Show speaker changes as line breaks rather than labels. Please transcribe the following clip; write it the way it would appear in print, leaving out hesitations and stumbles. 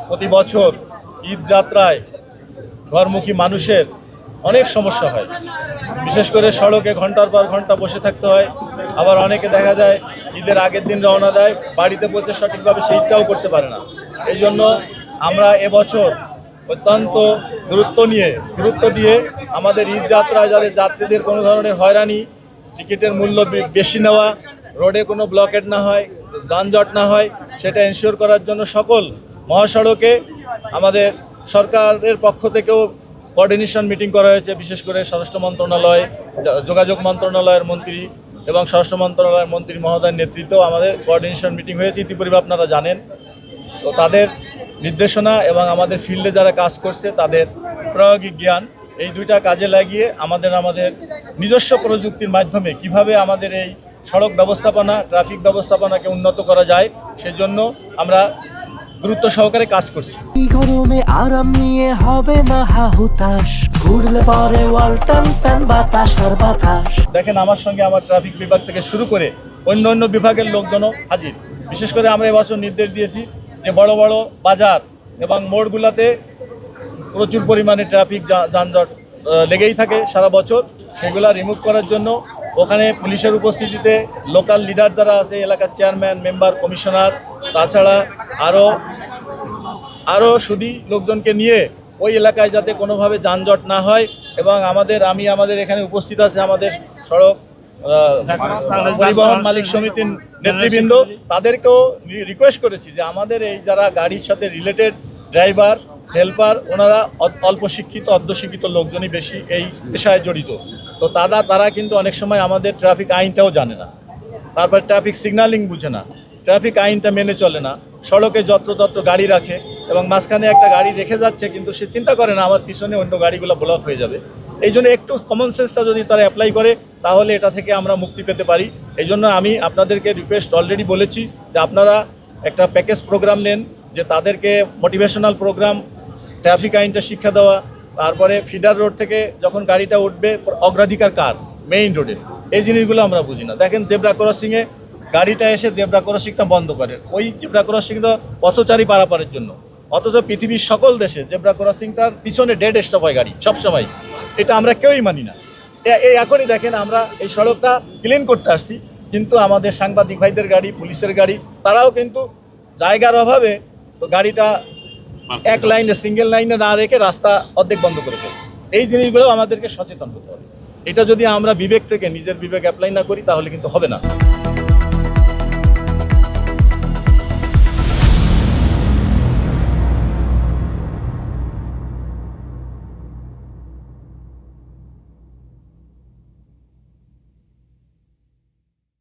প্রতি বছর ঈদ যাত্রায় ঘরমুখী মানুষের অনেক সমস্যা হয়। বিশেষ করে সড়কে ঘন্টার পর ঘন্টা বসে থাকতে হয়। আবার অনেকে দেখা যায় ঈদের আগের দিন রওনা দেয়, বাড়িতে পৌঁছে সঠিকভাবে সেই ঈদটাও করতে পারে না। এই জন্য আমরা এবছর অত্যন্ত গুরুত্ব দিয়ে আমাদের ঈদ যাত্রায় যাতে যাত্রীদের কোনো ধরনের হয়রানি, টিকিটের মূল্য বেশি নেওয়া, রোডে কোনো ব্লকেট না হয়, যানজট না হয়, সেটা এনশিওর করার জন্য সকল মহাসড়কে আমাদের সরকারের পক্ষ থেকেও কোঅর্ডিনেশন মিটিং করা হয়েছে। বিশেষ করে স্বরাষ্ট্র মন্ত্রণালয়, যোগাযোগ মন্ত্রণালয়ের মন্ত্রী এবং স্বরাষ্ট্র মন্ত্রণালয়ের মন্ত্রী মহোদয়ের নেতৃত্বেও আমাদের কোঅর্ডিনেশন মিটিং হয়েছে, ইতিপূর্বে আপনারা জানেন। তো তাদের নির্দেশনা এবং আমাদের ফিল্ডে যারা কাজ করছে তাদের প্রায়োগিক জ্ঞান, এই দুইটা কাজে লাগিয়ে আমাদের নিজস্ব প্রযুক্তির মাধ্যমে কিভাবে আমাদের এই সড়ক ব্যবস্থাপনা, ট্রাফিক ব্যবস্থাপনাকে উন্নত করা যায়, সেজন্য আমরা গুরুত্ব সহকারে কাজ করছি।
গরমে আরাম নিয়ে হবে না হাহুতাশ, ঘুরলে পরে ওয়ালটন ফ্যান বাতাস আর বাতাস।
দেখেন, আমার সঙ্গে আমার ট্রাফিক বিভাগ থেকে শুরু করে অন্য বিভাগের লোকজনও হাজির। বিশেষ করে আমরা এবছর নির্দেশ দিয়েছি যে বড় বড় বাজার এবং মোড়গুলোতে প্রচুর পরিমাণে ট্রাফিক যানজট লেগেই থাকে সারা বছর, সেগুলো রিমুভ করার জন্য ওখানে পুলিশের উপস্থিতিতে লোকাল লিডার যারা আছে, এলাকার চেয়ারম্যান, মেম্বার, কমিশনার, তাছাড়া আরও সুদী লোকজনকে নিয়ে ওই এলাকায় যাতে কোনোভাবে যানজট না হয়। এবং আমাদের এখানে উপস্থিত আছে আমাদের সড়ক পরিবহন মালিক সমিতির নেতৃবৃন্দ, তাদেরকেও রিকোয়েস্ট করেছি যে আমাদের এই যারা গাড়ির সাথে রিলেটেড ড্রাইভার, হেল্পার, ওনারা অল্প শিক্ষিত, অর্ধশিক্ষিত লোকজনই বেশি এই পেশায় জড়িত। তো তারা কিন্তু অনেক সময় আমাদের ট্রাফিক আইনটাও জানে না, তারপর ট্রাফিক সিগন্যালিং বুঝে না, ট্রাফিক আইনটা মেনে চলে না, সড়কে যত্রতত্র গাড়ি রাখে এবং মাঝখানে একটা গাড়ি রেখে যাচ্ছে, কিন্তু সে চিন্তা করে না আমার পিছনে অন্য গাড়িগুলো ব্লক হয়ে যাবে। এই জন্য একটু কমন সেন্সটা যদি তারা অ্যাপ্লাই করে তাহলে এটা থেকে আমরা মুক্তি পেতে পারি। এই জন্য আমি আপনাদেরকে রিকোয়েস্ট অলরেডি বলেছি যে আপনারা একটা প্যাকেজ প্রোগ্রাম নেন, যে তাদেরকে মোটিভেশনাল প্রোগ্রাম, ট্রাফিক আইনটা শিক্ষা দেওয়া, তারপরে ফিডার রোড থেকে যখন গাড়িটা উঠবে অগ্রাধিকার কার, মেইন রোডে, এই জিনিসগুলো আমরা বুঝি না। দেখেন, জেব্রা ক্রসিংয়ে গাড়িটা এসে জেব্রা ক্রসিংটা বন্ধ করে, ওই জেব্রা ক্রসিংটা পথচারী পারাপারের জন্য, অথচ পৃথিবীর সকল দেশে জেব্রা ক্রসিংটার পিছনে ডেড স্টপ হয় গাড়ি সবসময়। এটা আমরা কেউই মানি না। এখনই দেখেন, আমরা এই সড়কটা ক্লিন করতে আসছি, কিন্তু আমাদের সাংবাদিক ভাইদের গাড়ি, পুলিশের গাড়ি, তারাও কিন্তু জায়গার অভাবে তো গাড়িটা এক লাইনে, সিঙ্গেল লাইনে না রেখে রাস্তা অর্ধেক বন্ধ করে ফেলছে। এই জিনিসগুলো আমাদেরকে সচেতন হতে হবে। এটা যদি আমরা নিজের বিবেক অ্যাপ্লাই না করি তাহলে কিন্তু হবে না।